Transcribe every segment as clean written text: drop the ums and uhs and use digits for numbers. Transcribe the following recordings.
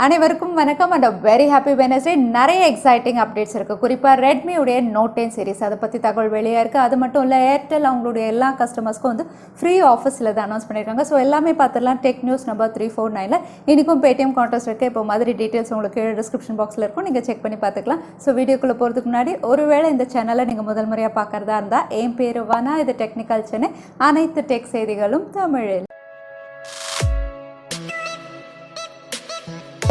அனைவருக்கும் வணக்கம் and very happy Wednesday. நிறைய எக்ஸைட்டிங் அப்டேட்ஸ் இருக்குது. குறிப்பாக ரெட்மி உடைய நோட் 10 சீரிஸ் அதை பற்றி தகவல் வெளியாக இருக்குது. அது மட்டும் இல்லை, ஏர்டெல் அவங்களுடைய எல்லா கஸ்டமர்ஸ்க்கும் வந்து ஃப்ரீ ஆஃபர்ஸில் தான் அனௌன்ஸ் பண்ணியிருக்காங்க. ஸோ எல்லாமே பார்த்துலாம். டெக் நியூஸ் நம்பர் 349 இன்றைக்கும் பேடிஎம் கான்டெஸ்ட் இருக்குது. இப்போ மாதிரி டீட்டெயில்ஸ் உங்களுக்கு டிஸ்கிரிப்ஷன் பாக்ஸில் இருக்கும், நீங்கள் செக் பண்ணி பார்த்துக்கலாம். ஸோ வீடியோக்குள்ளே போகிறதுக்கு முன்னாடி ஒருவேளை இந்த சேனலை நீங்கள் முதல் முறையாக பார்க்குறதா இருந்தால், என் பேர் வனா, இது டெக்னிக்கல் சென்னை, அனைத்து டெக் செய்திகளும் தமிழில்.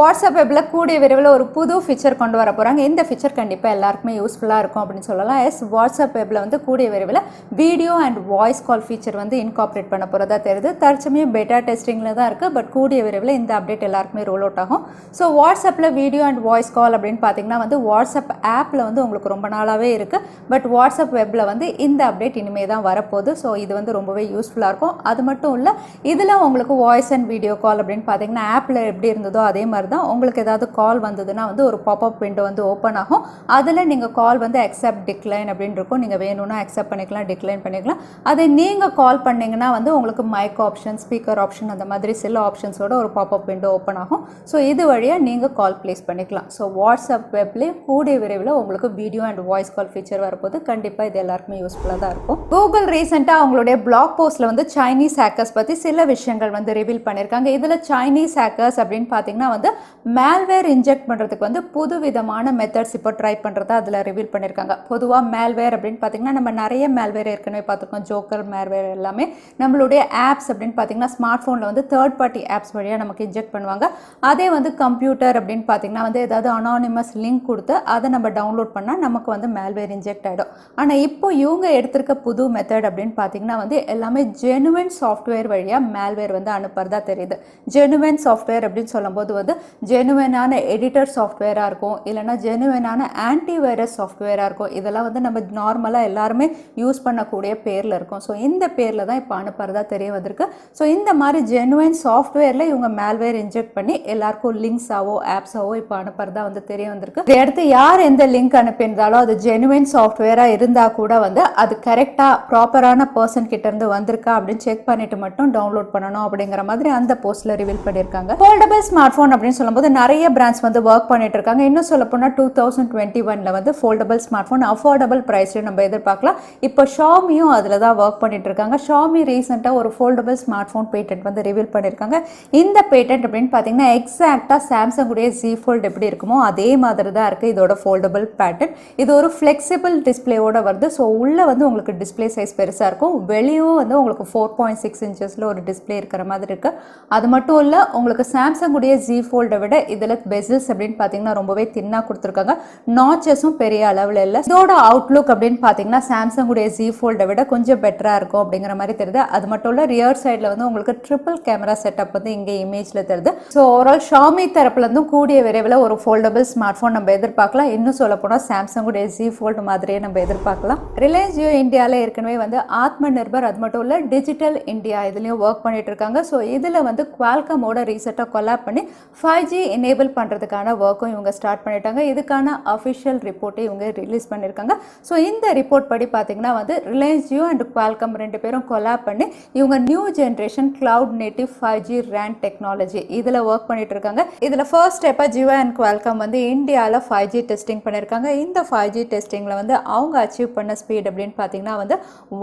வாட்ஸ்அப் வெப்பில் கூடிய விரைவில் ஒரு புது ஃபீச்சர் கொண்டு வர போகிறாங்க. இந்த ஃபீச்சர் கண்டிப்பாக எல்லாருக்குமே யூஸ்ஃபுல்லாக இருக்கும் அப்படின்னு சொல்லலாம். வாட்ஸ்அப் வெப்பில் வந்து கூடிய விரைவில் video and voice call feature வந்து இன்கார்பரேட் பண்ண போகிறதா தெரியுது. தற்சமயம் பெட்டா டெஸ்டிங்கில் தான் இருக்குது. பட் கூடிய விரைவில் இந்த அப்டேட் எல்லாருக்குமே ரோல் அவுட் ஆகும். ஸோ வாட்ஸ்அப்பில் வீடியோ அண்ட் வாய்ஸ் கால் அப்படின்னு பார்த்தீங்கன்னா வந்து வாட்ஸ்அப் ஆப்பில் வந்து உங்களுக்கு ரொம்ப நாளாகவே இருக்குது. பட் வாட்ஸ்அப் வெப்பில் வந்து இந்த அப்டேட் இனிமேல் தான் வரப்போகுது. ஸோ இது வந்து ரொம்பவே யூஸ்ஃபுல்லாக இருக்கும். அது மட்டும் இல்லை, இதில் உங்களுக்கு வாய்ஸ் அண்ட் வீடியோ கால் அப்படின்னு பார்த்தீங்கன்னா ஆப்பில் எப்படி இருந்ததோ அதே மாதிரி தான் உங்களுக்கு ஏதாவது கால் வந்ததுன்னா வந்து ஒரு பாப்அப் விண்டோ வந்து ஓப்பன் ஆகும். அதில் நீங்கள் கால் வந்து அக்செப்ட் டிக்ளைன் அப்படின்னு இருக்கும். நீங்கள் வேணும்னா அக்செப்ட் பண்ணிக்கலாம், டிக்ளைன் பண்ணிக்கலாம். அதை நீங்கள் கால் பண்ணிங்கன்னா வந்து உங்களுக்கு மைக் ஆப்ஷன், ஸ்பீக்கர் ஆப்ஷன், அந்த மாதிரி சில ஆப்ஷன்ஸோட ஒரு பாப்அப் விண்டோ ஓப்பன் ஆகும். ஸோ இது வழியாக நீங்கள் கால் ப்ளேஸ் பண்ணிக்கலாம். ஸோ வாட்ஸ்அப் வெப்லேயே கூடிய விரைவில் உங்களுக்கு video and voice call feature வரப்போது. கண்டிப்பாக இது எல்லாருக்குமே யூஸ்ஃபுல்லாக தான் இருக்கும். கூகுள் ரீசெண்டாக அவங்களுடைய பிளாக் போஸ்ட்டில் வந்து சைனீஸ் ஹேக்கர்ஸ் பற்றி சில விஷயங்கள் வந்து ரிவீல் பண்ணியிருக்காங்க. இதில் சைனீஸ் ஹேக்கர்ஸ் அப்படின்னு பார்த்தீங்கன்னா வந்து மேல்வேர் இன்ஜெக்ட் பண்ணுறதுக்கு வந்து புது விதமான மெத்தட்ஸ் இப்போ ட்ரை பண்ணுறதா அதில் ரிவீல் பண்ணியிருக்காங்க. பொதுவாக மேல்வேர் அப்படின்னு பார்த்தீங்கன்னா நம்ம நிறைய மேல்வேர் ஏற்கனவே பார்த்துருக்கோம். ஜோக்கர் மேல்வேர் எல்லாமே நம்மளுடைய ஆப்ஸ் அப்படின்னு பார்த்தீங்கன்னா ஸ்மார்ட் ஃபோனில் வந்து தேர்ட் பார்ட்டி ஆப்ஸ் வழியாக நமக்கு இன்ஜெக்ட் பண்ணுவாங்க. அதே வந்து கம்ப்யூட்டர் அப்படின்னு பார்த்தீங்கன்னா வந்து ஏதாவது அனானிமஸ் லிங்க் கொடுத்து அதை நம்ம டவுன்லோட் பண்ணால் நமக்கு வந்து மேல்வேர் இன்ஜெக்ட் ஆகிடும். ஆனால் இப்போ இவங்க எடுத்திருக்க புது மெத்தட் அப்படின்னு பார்த்தீங்கன்னா வந்து எல்லாமே ஜெனுவன் சாஃப்ட்வேர் வழியாக மேல்வேர் வந்து அனுப்புறதா தெரியுது. ஜெனுவன் சாஃப்ட்வேர் அப்படின்னு சொல்லும்போது வந்து ஜெனுவனான எடிட்டர் சாஃப்ட்வேராக இருக்கும், இல்லைனா ஜெனுவனான ஆன்டிவைரஸ் சாஃப்ட்வேராக இருக்கும். இதெல்லாம் வந்து நம்ம நார்மலாக எல்லாருமே யூஸ் பண்ணக்கூடிய பேரில் இருக்கும். ஸோ இந்த பேரில் தான் இப்போ அனுப்புறதா தெரிய வந்திருக்கு. ஸோ இந்த மாதிரி ஜெனுவன் சாஃப்ட்வேரில் இவங்க மேல்வேர் இன்ஜெக்ட் பண்ணி எல்லாருக்கும் லிங்க்ஸாவோ ஆப்ஸாவோ இப்போ அனுப்புறதா வந்து தெரிய வந்திருக்கு. இதை அடுத்து யார் எந்த லிங்க் அனுப்பியிருந்தாலும் அது ஜெனுவன் சாஃப்ட்வேராக இருந்தால் கூட வந்து அது கரெக்டாக ப்ராப்பரான பர்சன் கிட்ட இருந்து வந்திருக்கா அப்படின்னு செக் பண்ணிட்டு மட்டும் டவுன்லோட் பண்ணணும் அப்படிங்கிற மாதிரி அந்த போஸ்ட்ல ரிவீல் பண்ணியிருக்காங்க. ஃபோல்டபிள் ஸ்மார்ட் ஃபோன் அப்படின்னு சொல்லும்போது நிறைய பிராண்ட்ஸ் வந்து ஒர்க் பண்ணிட்டு இருக்காங்க. இன்னும் சொல்ல போனால் 2021 வந்து ஃபோல்டபிள் ஸ்மார்ட் ஃபோன் அஃபோர்டபிள் ப்ரைஸ்ல நம்ம எதிர்பார்க்கலாம். இப்போ ஷாமியும் அதில் தான் ஒர்க் பண்ணிட்டு இருக்காங்க. ஷாமி ரீசெண்டாக ஒரு ஃபோல்டபிள் ஸ்மார்ட் ஃபோன் பேட்டன்ட் வந்து ரிவீல் பண்ணியிருக்காங்க. இந்த பேட்டன்ட் அப்படின்னு பார்த்தீங்கன்னா எக்ஸாக்டாக சாம்சங் உடைய Z Fold எப்படி இருக்குமோ அதே மாதிரி தான் இருக்குது இதோட ஃபோல்டபிள் பேட்டர்ன். இது ஒரு ஃப்ளெக்சிபிள் டிஸ்பிளேயோட வருது. ஸோ உள்ளே வந்து உங்களுக்கு டிஸ்பிளே சைஸ் பெருசாக இருக்கும். வெளியும் வந்து உங்களுக்கு 4.6 இன்ச்சஸில் ஒரு டிஸ்பிளே இருக்கிற மாதிரி இருக்குது. அது மட்டும் இல்லை, உங்களுக்கு சாம்சங் உடைய Z Fold விட இதில் பெசில்ஸ் அப்படின்னு பார்த்தீங்கன்னா ரொம்பவே தின்னாக கொடுத்துருக்காங்க. நாச்சஸும் பெரிய அளவில் இல்லை. இதோட அவுட்லுக் அப்படின்னு பார்த்தீங்கன்னா சாம்சங் உடைய Z Fold விட கொஞ்சம் பெட்டராக இருக்கும் அப்படிங்கிற மாதிரி தெரியுது. அது மட்டும் இல்லை, ரியர் சைடில் வந்து உங்களுக்கு ட்ரிபிள் கேமரா செட்டப் வந்து இங்கே இமேஜில் தெரியுது. ஸோ ஓவரால் ஷாமி தரப்புலேருந்தும் கூடிய விரைவில் ஒரு ஃபோல்டபிள் ஸ்மார்ட் ஃபோன் நம்ம எதிர்பார்க்கலாம். இன்னும் சொல்ல போனால் சாம்சங் உடைய Z Fold மாதிரியே நம்ம எதிர்பார்க்கலாம். ரிலையன்ஸ் ஜியோ இந்தியாவில் ஏற்கனவே வந்து ஆத்ம நிர்பர், அது மட்டும் இல்லை டிஜிட்டல் இந்தியா இதுலேயும் ஒர்க் பண்ணிட்டு இருக்காங்க. ஸோ இதில் வந்து குவால்கமோட ரீசெண்டாக கொலாப் பண்ணி 5G எனேபிள் பண்ணுறதுக்கான ஒர்க்கும் இவங்க ஸ்டார்ட் பண்ணிட்டாங்க. இதுக்கான அஃபிஷியல் ரிப்போர்ட்டை இவங்க ரிலீஸ் பண்ணியிருக்காங்க. ஸோ இந்த ரிப்போர்ட் படி பார்த்தீங்கன்னா வந்து ரிலையன்ஸ் ஜியோ அண்ட் குவால்கம் ரெண்டு பேரும் கொலாப் பண்ணி இவங்க new generation cloud native 5G RAN technology இதில் ஒர்க் பண்ணிட்டு இருக்காங்க. இதில் ஃபர்ஸ்ட் ஸ்டெப்பாக ஜியோ அண்ட் குவால்கம் வந்து இந்தியாவில் 5G டெஸ்டிங் பண்ணியிருக்காங்க. இந்த 5G டெஸ்டிங்கில் வந்து அவங்க அச்சீவ் பண்ண ஸ்பீட் அப்படின்னு பார்த்தீங்கன்னா வந்து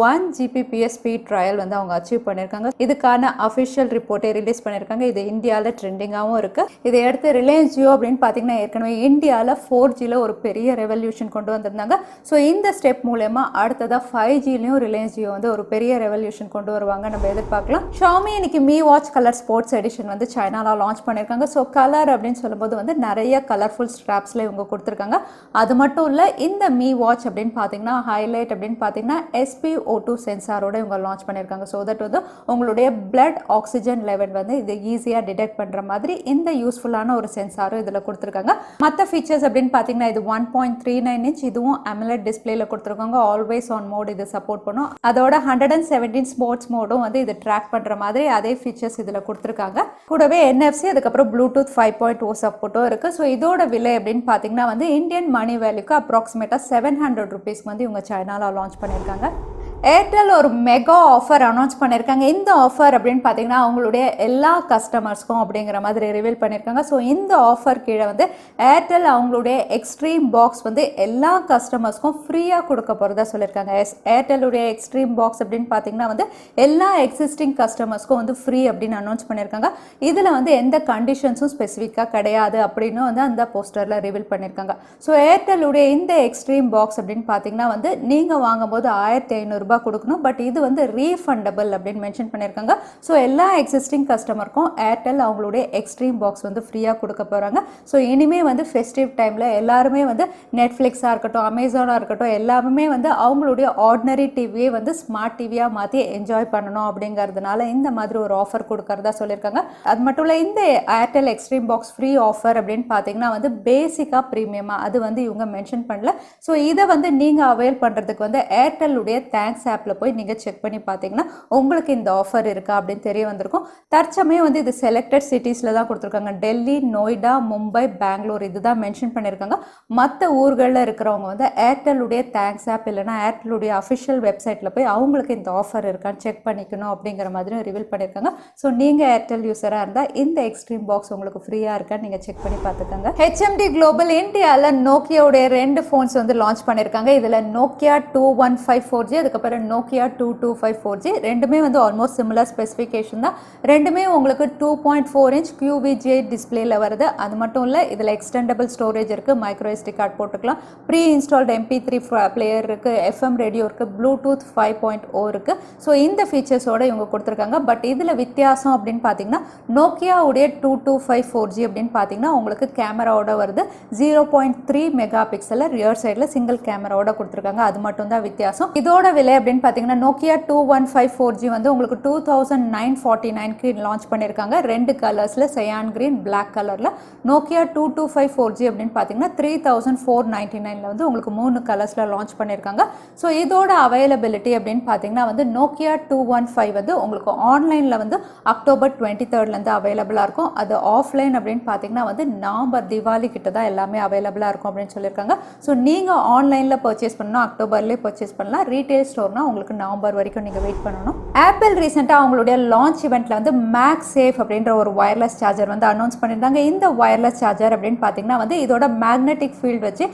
1 Gbps ஸ்பீட் ட்ரையல் வந்து அவங்க அச்சீவ் பண்ணியிருக்காங்க. இதுக்கான அஃபிஷியல் ரிப்போர்ட்டை ரிலீஸ் பண்ணியிருக்காங்க. இது இந்தியாவில் ட்ரெண்டிங்காகவும் இருக்குது. இதை அடுத்து ரிலையன்ஸ் ஜியோ அப்படின்னு பார்த்தீங்கன்னா ஏற்கனவே இந்தியாவில் 4Gயில் ஒரு பெரிய ரெவல்யூஷன் கொண்டு வந்திருந்தாங்க. ஸோ இந்த ஸ்டெப் மூலமா அடுத்ததாக 5Gலையும் ரிலையன்ஸ் ஜியோ வந்து ஒரு பெரிய ரெவல்யூஷன் கொண்டு வருவாங்க நம்ம எதிர்பார்க்கலாம். ஷாமி இன்னைக்கு me watch colour sports edition வந்து சைனாவில் லான்ச் பண்ணியிருக்காங்க. ஸோ கலர் அப்படின்னு சொல்லும்போது வந்து நிறைய கலர்ஃபுல் ஸ்ட்ராப்ஸில் இவங்க கொடுத்துருக்காங்க. அது மட்டும் இல்லை, இந்த மீ வாட்ச் அப்படின்னு பார்த்தீங்கன்னா ஹைலைட் அப்படின்னு பார்த்தீங்கன்னா SpO2 சென்சாரோட இவங்க லான்ச் பண்ணியிருக்காங்க. ஸோ தட் வந்து உங்களுடைய பிளட் ஆக்சிஜன் லெவல் வந்து இது ஈஸியாக டிடெக்ட் பண்ணுற மாதிரி இந்த யூஸ்ஃபுல்லான ஒரு சென்சாரும் இதில் கொடுத்துருக்காங்க. மற்ற ஃபீச்சர்ஸ் அப்படின்னு பார்த்தீங்கன்னா இது 1.39 இன்ச், இதுவும் AMOLED டிஸ்பிளேல கொடுத்துருக்காங்க. ஆல்வேஸ் ஆன் மோட் இது சப்போர்ட் பண்ணும். அதோட 117 ஸ்போர்ட்ஸ் மோடும் வந்து இது ட்ராக் பண்ணுற மாதிரி அதே ஃபீச்சர்ஸ் இதில் கொடுத்துருக்காங்க. கூடவே NFC, அதுக்கப்புறம் ப்ளூடூத் 5.0 சப்போர்ட்டும் இருக்குது. ஸோ இதோட விலை அப்படின்னு பார்த்தீங்கன்னா வந்து இந்தியன் மணி வேல்யூக்கு அப்ராக்சிமேட்டாக 700 ருபீஸ்க்கு வந்து இவங்க சைனாவில் லான்ச் பண்ணியிருக்காங்க. ஏர்டெல் ஒரு மெகா ஆஃபர் அனௌன்ஸ் பண்ணியிருக்காங்க. இந்த ஆஃபர் அப்படின்னு பார்த்தீங்கன்னா அவங்களுடைய எல்லா கஸ்டமர்ஸ்க்கும் அப்படிங்கிற மாதிரி ரிவீல் பண்ணியிருக்காங்க. ஸோ இந்த ஆஃபர் கீழே வந்து ஏர்டெல் அவங்களுடைய எக்ஸ்ட்ரீம் பாக்ஸ் வந்து எல்லா கஸ்டமர்ஸ்க்கும் ஃப்ரீயாக கொடுக்க போகிறதா சொல்லியிருக்காங்க. ஏர்டெல்லுடைய எக்ஸ்ட்ரீம் பாக்ஸ் அப்படின்னு பார்த்தீங்கன்னா வந்து எல்லா எக்ஸிஸ்டிங் கஸ்டமர்ஸ்க்கும் வந்து ஃப்ரீ அப்படின்னு அனௌன்ஸ் பண்ணியிருக்காங்க. இதில் வந்து எந்த கண்டிஷன்ஸும் ஸ்பெசிஃபிக்காக கிடையாது அப்படின்னு வந்து அந்த போஸ்டரில் ரிவீல் பண்ணியிருக்காங்க. ஸோ ஏர்டெல்லுடைய இந்த எக்ஸ்ட்ரீம் பாக்ஸ் அப்படின்னு பார்த்தீங்கன்னா வந்து நீங்கள் வாங்கும்போது 1500 ரூபாய் கொடுக்கணும். பட் இது வந்து ரீஃபண்டபிள் அப்படின்னு மென்ஷன் பண்ணியிருக்காங்க. ஸோ எல்லா எக்ஸிஸ்டிங் கஸ்டமருக்கும் ஏர்டெல் அவங்களுடைய எக்ஸ்ட்ரீம் பாக்ஸ் வந்து ஃப்ரீயாக கொடுக்க போகிறாங்க. ஸோ இனிமேல் வந்து ஃபெஸ்டிவ் டைமில் எல்லாருமே வந்து நெட்ஃப்ளிக்ஸாக இருக்கட்டும், அமேசானாக இருக்கட்டும், எல்லாருமே வந்து அவங்களுடைய ஆர்டினரி டிவியை வந்து ஸ்மார்ட் டிவியாக மாற்றி என்ஜாய் பண்ணணும் அப்படிங்கிறதுனால இந்த மாதிரி ஒரு ஆஃபர் கொடுக்கறதா சொல்லியிருக்காங்க. அது மட்டும் இல்லை, இந்த Airtel extreme box free offer அப்படின்னு பார்த்தீங்கன்னா வந்து பேசிக்காக ப்ரீமியமாக அது வந்து இவங்க மென்ஷன் பண்ணல. ஸோ இதை வந்து நீங்கள் அவைல் பண்ணுறதுக்கு வந்து ஏர்டெல்லுடைய தேங்க்ஸ் ஆப்பில் போய் நீங்கள் செக் பண்ணி பார்த்தீங்கன்னா உங்களுக்கு இந்த ஆஃபர் இருக்கா அப்படின்னு தெரிய வந்திருக்கும். தற்சமயம் வந்து இது செலக்டட் சிட்டிஸில் தான் கொடுத்துருக்காங்க. டெல்லி, நொய்டா, மும்பை, பெங்களூர் இதுதான் மென்ஷன் பண்ணியிருக்காங்க. மற்ற ஊர்களில் இருக்கிறவங்க வந்து ஏர்டெல்லுடைய தேங்க்ஸ் ஆப் இல்லைனா ஏர்டெல்லுடைய அஃபிஷியல் வெப்சைட்டில் போய் அவங்களுக்கு இந்த ஆஃபர் இருக்கான்னு செக் பண்ணிக்கணும் அப்படிங்கிற மாதிரி ரிவீல் பண்ணியிருக்காங்க. ஸோ நீங்கள் ஏர்டெல் யூஸராக இருந்தால் இந்த எக்ஸ்ட்ரீம் பாக்ஸ் உங்களுக்கு ஃப்ரீயாக இருக்கான்னு நீங்கள் செக் பண்ணி பார்த்துக்கோங்க. HMD Global இந்தியாவில் நோக்கியாவுடைய 2 ஃபோன்ஸ் வந்து லான்ச் பண்ணியிருக்காங்க. இதில் நோக்கியா 2154G அதுக்கப்புறம் நோக்கியா 2254G ரெண்டுமே வந்து ஆல்மோஸ்ட் சிமிலர் ஸ்பெசிஃபிகேஷன் தான். ரெண்டுமே உங்களுக்கு 2.4 inch QVGA டிஸ்பிளேல வருது. அது மட்டும் இல்லை, இதில் எக்ஸ்டெண்டபிள் ஸ்டோரேஜ் இருக்குது, மைக்ரோ SD கார்டு போட்டுக்கலாம், ப்ரீ இன்ஸ்டால்டு MP3 பிளேயர் இருக்குது, FM ரேடியோ இருக்குது, ப்ளூடூத் 5.0 இருக்குது. ஸோ இந்த ஃபீச்சர்ஸோடு இவங்க கொடுத்துருக்காங்க. பட் இதில் வித்தியாசம் அப்படின்னு பார்த்தீங்கன்னா நோக்கியாவுடைய 2254G அப்படின்னு பார்த்தீங்கன்னா உங்களுக்கு கேமராவோட வருது. 0.3 மெகா பிக்சலில் ரியர் சைடில் சிங்கிள் கேமராவோட கொடுத்துருக்காங்க. அது மட்டும் தான் வித்தியாசம். இதோட விலை அப்படின்னு பார்த்தீங்கன்னா நோக்கியா 2154G வந்து உங்களுக்கு 2949க்கு லான்ச் பண்ணியிருக்காங்க. 2 கலர்ஸில் சயான் கிரீன், பிளாக் கலரில். நோக்கியா 2254G அப்படின்னு பார்த்தீங்கன்னா 3499 வந்து உங்களுக்கு 3 கலர்ஸில் லான்ச் பண்ணியிருக்காங்க. ஸோ இதோட அவைலபிலிட்டி அப்படின்னு பார்த்தீங்கன்னா வந்து நோக்கியா 215 வந்து உங்களுக்கு ஆன்லைனில் வந்து அக்டோபர் 23 அவைலபிளாக இருக்கும். அது ஆஃப்லைன் அப்படின்னு பார்த்தீங்கன்னா வந்து நவம்பர் தீபாவளி கிட்ட தான் எல்லாமே அவைலபிளாக இருக்கும் அப்படின்னு சொல்லியிருக்காங்க. ஸோ நீங்கள் ஆன்லைனில் பர்ச்சேஸ் பண்ணால் அக்டோபர்லேயே பர்ச்சேஸ் பண்ணலாம். ரீட்டைல் ஸ்டோர்னா உங்களுக்கு நவம்பர் வரைக்கும் நீங்கள் வெயிட் பண்ணணும். ஆப்பிள் ரீசெண்டாக அவங்களுடைய லான்ச் இவெண்ட்டில் வந்து MagSafe அப்படின்ற ஒரு வயர்லெஸ் சார்ஜர் வந்து அனௌன்ஸ் பண்ணியிருந்தாங்க. இந்த வயர்லெஸ் சார்ஜர் அப்படின்னு பார்த்தீங்கன்னா வந்து இதோட மேக்னெட்டிக் ஃபீல்டு வச்சு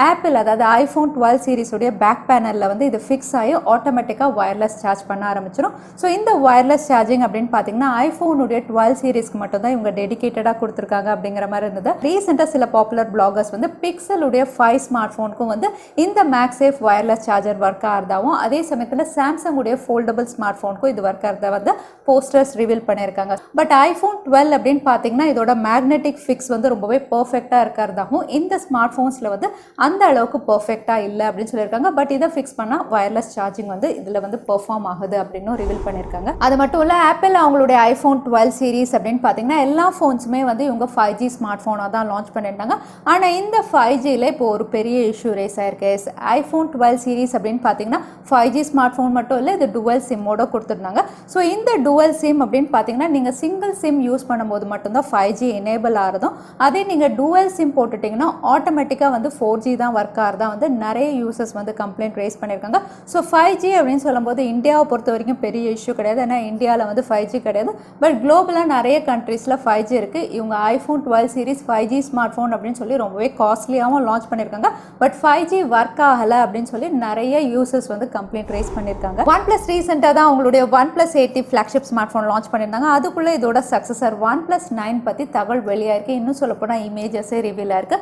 ஆப்பிள் அதாவது iPhone 12 சீரிஸுடைய பேக் பேனலில் வந்து இது ஃபிக்ஸ் ஆகி ஆட்டோமேட்டிக்காக வயர்லெஸ் சார்ஜ் பண்ண ஆரம்பிச்சிடும். ஸோ இந்த வயர்லெஸ் சார்ஜிங் அப்படின்னு பார்த்தீங்கன்னா iPhone-உடைய 12 சீரிஸ்க்கு மட்டும் தான் இவங்க டெடிகேட்டடாக கொடுத்துருக்காங்க அப்படிங்கிற மாதிரி இருந்தது. ரீசெண்டாக சில பாப்புலர் பிளாகர்ஸ் வந்து பிக்சலுடைய 5 ஸ்மார்ட் ஃபோனுக்கும் வந்து இந்த MagSafe வயர்லெஸ் சார்ஜர் ஒர்க் ஆகிறதாவும் அதே சமயத்தில் சாம்சங்குடைய ஃபோல்டபுள் ஸ்மார்ட் ஃபோனுக்கும் இது ஒர்க் ஆகிறத வந்து போஸ்டர்ஸ் ரிவீல் பண்ணியிருக்காங்க. பட் iPhone 12 அப்படின்னு பார்த்தீங்கன்னா இதோட மேக்னெட்டிக் ஃபிக்ஸ் வந்து ரொம்பவே பர்ஃபெக்டாக இருக்கிறதாகவும் இந்த ஸ்மார்ட் ஃபோன்ஸில் வந்து அந்த அளவுக்கு பர்ஃபெக்டாக இல்லை அப்படின்னு சொல்லியிருக்காங்க. பட் இதை ஃபிக்ஸ் பண்ணால் வயர்லெஸ் சார்ஜிங் வந்து இதில் வந்து பெர்ஃபார்ம் ஆகுது அப்படின்னு ரிவீல் பண்ணியிருக்காங்க. அது மட்டும் இல்லை, ஆப்பிள் அவங்களுடைய iPhone 12 சீரிஸ் அப்படின்னு பார்த்தீங்கன்னா எல்லா ஃபோன்ஸுமே வந்து இவங்க 5G ஸ்மார்ட் ஃபோனாக தான் லான்ச் பண்ணியிருந்தாங்க. ஆனால் இந்த 5Gயில் இப்போ ஒரு பெரிய இஷ்யூ ரேஸ் ஆயிருக்கு. iPhone 12 சீரிஸ் அப்படின்னு பார்த்தீங்கன்னா 5G ஸ்மார்ட் ஃபோன் மட்டும் இல்லை, இது டுவல் சிம்மோட கொடுத்துருந்தாங்க. ஸோ இந்த டுவல் சிம் அப்படின்னு பார்த்தீங்கன்னா நீங்கள் சிங்கிள் சிம் யூஸ் பண்ணும்போது மட்டும்தான் 5G எனேபிள் ஆகிறதும், அதே நீங்கள் டுவல் சிம் போட்டுட்டிங்கன்னா ஆட்டோமேட்டிக்காக வந்து 4G தான் ஒர்க் ஆகிறதா வந்து நிறைய யூசர்ஸ் வந்து கம்ப்ளைண்ட் ரைஸ் பண்ணியிருக்காங்க. ஸோ 5G அப்படின்னு சொல்லும்போது இந்தியாவை பொறுத்த வரைக்கும் பெரிய இஷ்யூ கிடையாது. ஏன்னா இந்தியாவில் வந்து 5G கிடையாது. பட் குளோபலாக நிறைய கண்ட்ரீஸில் 5G இருக்குது. இவங்க iPhone 12 series 5G smart phone அப்படின்னு சொல்லி ரொம்பவே காஸ்ட்லியாகவும் லான்ச் பண்ணியிருக்காங்க. பட் 5G ஒர்க் ஆகலை அப்படின்னு சொல்லி நிறைய யூசர்ஸ் வந்து கம்ப்ளைண்ட் ரைஸ் பண்ணியிருக்காங்க. OnePlus ரீசெண்டாக தான் அவங்களுடைய OnePlus 80 flagship smart phone launch பண்ணியிருந்தாங்க. அதுக்குள்ளே இதோட சக்ஸஸர் OnePlus 9 பற்றி தகவல் வெளியாயிருக்கு. இன்னும் சொல்லப்போனால் இமேஜஸே ரிவீல் ஆயிருக்கு.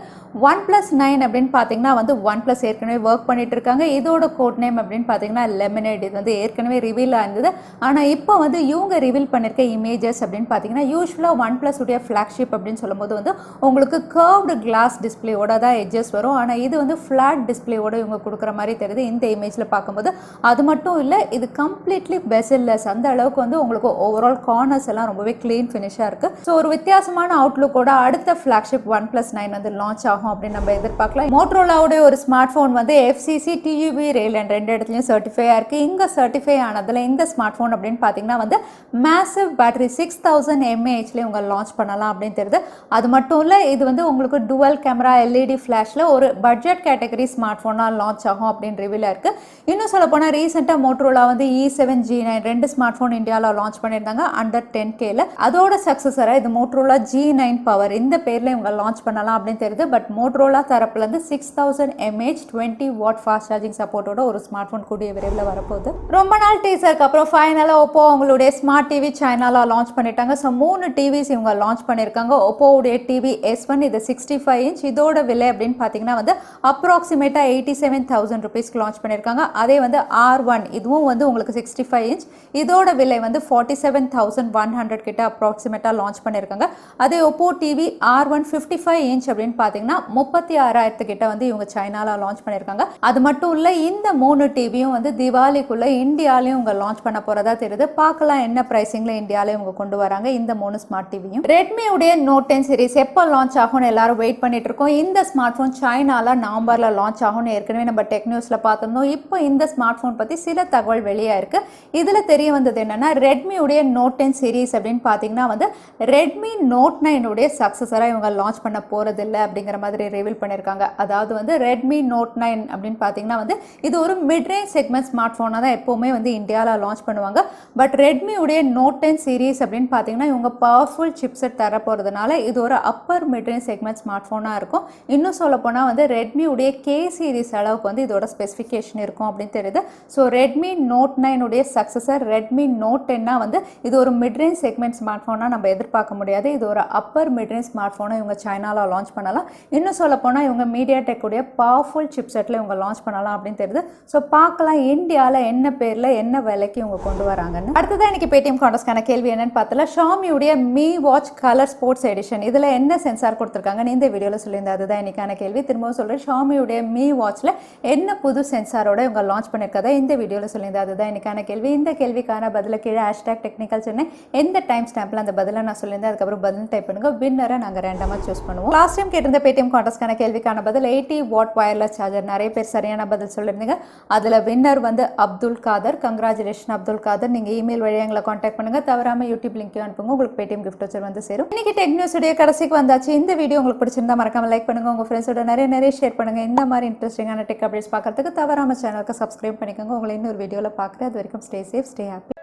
OnePlus 9 அப்படின்னு பார்த்தீங்கன்னா வந்து OnePlus ஏற்கனவே ஒர்க் பண்ணிட்டு இருக்காங்க. இதோட கோட் நேம் அப்படின்னு பார்த்தீங்கன்னா லெமனேட். இது வந்து ஏற்கனவே ரிவீல் ஆயிருந்தது. ஆனால் இப்போ வந்து இவங்க ரிவீல் பண்ணியிருக்க இமேஜஸ் அப்படின்னு பார்த்தீங்கன்னா யூஸ்வலாக OnePlus உடைய ஃப்ளாக்ஷிப் அப்படின்னு சொல்லும்போது வந்து உங்களுக்கு கர்வ்டு கிளாஸ் டிஸ்பிளேயோட தான் எட்ஜஸ் வரும். ஆனால் இது வந்து ஃப்ளாட் டிஸ்பிளேயோட இவங்க கொடுக்குற மாதிரி தெரியுது இந்த இமேஜில் பார்க்கும்போது. அது மட்டும் இல்லை, இது கம்ப்ளீட்லி பெசல்லெஸ். அந்த அளவுக்கு வந்து உங்களுக்கு ஓவரால் கார்னர்ஸ் எல்லாம் ரொம்பவே க்ளீன் ஃபினிஷாக இருக்குது. ஸோ ஒரு வித்தியாசமான அவுட்லுக்கோட அடுத்த ஃப்ளாக்ஷிப் OnePlus 9 வந்து லான்ச் ஆகும் அப்படின்னு நம்ம எதிர்பார்க்கலாம். மோட்டோரோலாவுடைய ஒரு ஸ்மார்ட் ஃபோன் வந்து FCC, TUV, ரெயில்வேண்ட் 2 இடத்துலையும் சர்டிஃபை ஆயிருக்கு. இங்கே சர்டிஃபை ஆனதில் இந்த ஸ்மார்ட் ஃபோன் அப்படின்னு பார்த்தீங்கன்னா வந்து மேசிவ் பேட்டரி 6000 mAhல இவங்க லான்ச் பண்ணலாம் அப்படின்னு தெரியுது. அது மட்டும் இல்லை, இது வந்து உங்களுக்கு டுவல் கேமரா LED ஃப்ளாஷில் ஒரு பட்ஜெட் கேட்டகரி ஸ்மார்ட் ஃபோனாக லான்ச் ஆகும் அப்படின்னு ரிவீல் ஆயிருக்கு. இன்னும் சொல்ல போனால் ரீசெண்டாக மோட்டோரோலா வந்து E7 G9 2 ஸ்மார்ட் ஃபோன் இந்தியாவில் லான்ச் பண்ணியிருந்தாங்க அண்டர் 10Kல. அதோட சக்ஸஸராக இது மோட்டோரோலா G9 பவர் இந்த பேரில் இவங்க லான்ச் பண்ணலாம் அப்படின்னு தெரியுது. பட் மோட்டோரோலா தரப்புலேருந்து 6000 mAh 20 வாட் ஃபாஸ்ட் சார்ஜிங் சப்போர்ட்டோட ஒரு ஸ்மார்ட் ஃபோன் கூடிய விரைவில் வரப்போகுது. ரொம்ப நாள் டீசருக்கு அப்புறம் ஃபைனலாக ஒப்போ அவங்களுடைய ஸ்மார்ட் டிவி சைனால லான்ச் பண்ணிட்டாங்க. ஸோ 3 டிவிஸ் இவங்க லான்ச் பண்ணியிருக்காங்க. ஒப்போவுடைய டிவி S1 இது 65 இன்ச். இதோட விலை அப்படின்னு பார்த்தீங்கன்னா வந்து அப்ராக்சிமேட்டாக 87,000 ருபீஸ்க்கு லான்ச் பண்ணியிருக்காங்க. அதே வந்து R1 இதுவும் வந்து உங்களுக்கு 65 இன்ச். இதோட விலை வந்து 47,100 கிட்ட அப்ராக்சிமேட்டாக லான்ச் பண்ணியிருக்காங்க. அதே ஒப்போ டிவி R1 55 இன்ச் அப்படின்னு பார்த்தீங்கன்னா 36,000 கிட்ட வந்து இவங்க சைனால லான்ச் பண்ணியிருக்காங்க. அது மட்டும் இல்லை இந்த 3 டிவியும் வந்து திவாலிக்குள்ள இந்தியாலையும் இவங்க லான்ச் பண்ண போறதா தெரியுது. பார்க்கலாம் என்ன பிரைசிங்ல இந்தியாவில இவங்க கொண்டு வராங்க இந்த 3 ஸ்மார்ட் டிவியும். ரெட்மி உடைய நோட் 10 சீரிஸ் எப்போ லான்ச் ஆகும்னு எல்லாரும் வெயிட் பண்ணிட்டு இருக்கோம். இந்த ஸ்மார்ட் போன் சைனால நவம்பர்ல லான்ச் ஆகும்னு ஏற்கனவே நம்ம டெக் நியூஸ்ல பார்த்திருந்தோம். இப்போ இந்த ஸ்மார்ட் போன் பத்தி சில தகவல் வெளியா இருக்கு. இதுல தெரிய வந்தது என்னன்னா ரெட்மி உடைய நோட் 10 சீரிஸ் அப்படின்னு பாத்தீங்கன்னா வந்து ரெட்மி நோட் 9 உடைய சக்சஸரா இவங்க லான்ச் பண்ண போறது இல்லை அப்படிங்கிற மாதிரி ரிவீல் பண்ணிருக்காங்க. அதாவது வந்து ரெட்மி நோட் 9 அப்படின்னு பாத்தீங்கன்னா வந்து இது ஒரு மிட் ரேஞ்ச் செக்மெண்ட் ஸ்மார்ட் போனா தான் எப்பவுமே வந்து இந்தியாவில் லான்ச் பண்ணுவாங்க. பட் ரெட்மி உடைய நோட் 10 சீரிஸ் அப்படின்னு பார்த்தீங்கன்னா இவங்க பவர்ஃபுல் சிப்செட் தர போகிறதுனால இது ஒரு அப்பர் மிட்ரேஞ்ச் செக்மெண்ட் ஸ்மார்ட் ஃபோனாக இருக்கும். இன்னும் சொல்ல போனால் வந்து ரெட்மி உடைய கே சீரிஸ் அளவுக்கு வந்து இதோட ஸ்பெசிஃபிகேஷன் இருக்கும் அப்படின்னு தெரியுது. ஸோ ரெட்மி நோட் 9 உடைய சக்ஸஸர் ரெட்மி நோட் 10 வந்து இது ஒரு மிட்ரேஞ்ச் செக்மெண்ட் ஸ்மார்ட் ஃபோனாக நம்ம எதிர்பார்க்க முடியாது. இது ஒரு அப்பர் மிட்ரேஞ்ச் ஸ்மார்ட் ஃபோனை இவங்க சைனாவில் லான்ச் பண்ணலாம். இன்னும் சொல்ல போனால் இவங்க மீடியா டெக் உடைய பவர்ஃபுல் சிப்செட்டில் இவங்க லான்ச் பண்ணலாம் அப்படின்னு தெரியுது. ஸோ பார்க்கலாம் இந்தியாவில் என்ன பேரில் என்ன விலைக்கு இவங்க கொண்டு வராங்கன்னு. அடுத்ததான் இன்னைக்கு பேடிஎம் கான்டெஸ்ட்கான கேள்வி என்னன்னு பார்த்தல ஷாமியுடைய Mi watch colour sports edition இதில் என்ன சென்சார் கொடுத்துருக்காங்கன்னு இந்த வீடியோவில் சொல்லியிருந்தேன். அதுதான் இன்னைக்கான கேள்வி. திரும்பவும் சொல்கிறேன், ஷாமியுடைய மீ வாட்சில் என்ன புது சென்சாரோட இவங்க லான்ச் பண்ணியிருக்கதா இந்த வீடியோவில் சொல்லியிருந்தேன். அதுதான் இன்னைக்கான கேள்வி. இந்த கேள்விக்கான பதில கீழே #technicalchennai எந்த டைம் ஸ்டாம்பில் அந்த பதிலை நான் சொல்லியிருந்தேன் அதுக்கப்புறம் பதில் டைப் பண்ணுங்க. வின்னரை நாங்கள் ரேண்டமாக சூஸ் பண்ணுவோம். லாஸ்ட் டைம் கேட்டிருந்த பேடிஎம் கான்டெஸ்ட்கான கேள்விக்கான பதில் 80 வாட் வயர்லெஸ் சார்ஜர். நிறைய பேர் சரியான பதில் சொல்லியிருந்தீங்க. அதில் வின்னர் வந்து அப்துல் காதர். கங்க்ராச்சுலேஷன் அப்துல் காதர். நீங்கள் இமெயில் வழியாக எங்களை காண்டாக்ட் பண்ணுங்கள். தவறாமல் யூடியூப் லிங்க் அனுப்புங்க. உங்களுக்கு பேடிஎம் கிஃப்ட் வச்சர் வந்து சேரும். இன்னைக்கு டெக் நியூஸ் உடைய கடைசிக்கு வந்தாச்சு. இந்த வீடியோ உங்களுக்கு பிடிச்சிருந்தா மறக்காம லைக் பண்ணுங்க. உங்கள் ஃப்ரெண்ட்ஸோட நிறைய ஷேர் பண்ணுங்க. இந்த மாதிரி இன்ட்ரெஸ்டிங்கான டெக் அப்டேட்ஸ் பார்க்கறதுக்கு தவறாமல் சேனலுக்கு சப்ஸ்கிரைப் பண்ணிக்கோங்க. உங்களை இன்னொரு வீடியோவில் பார்க்குறேன். அது வரைக்கும் ஸ்டே சேஃப், ஸ்டே ஹாப்பி.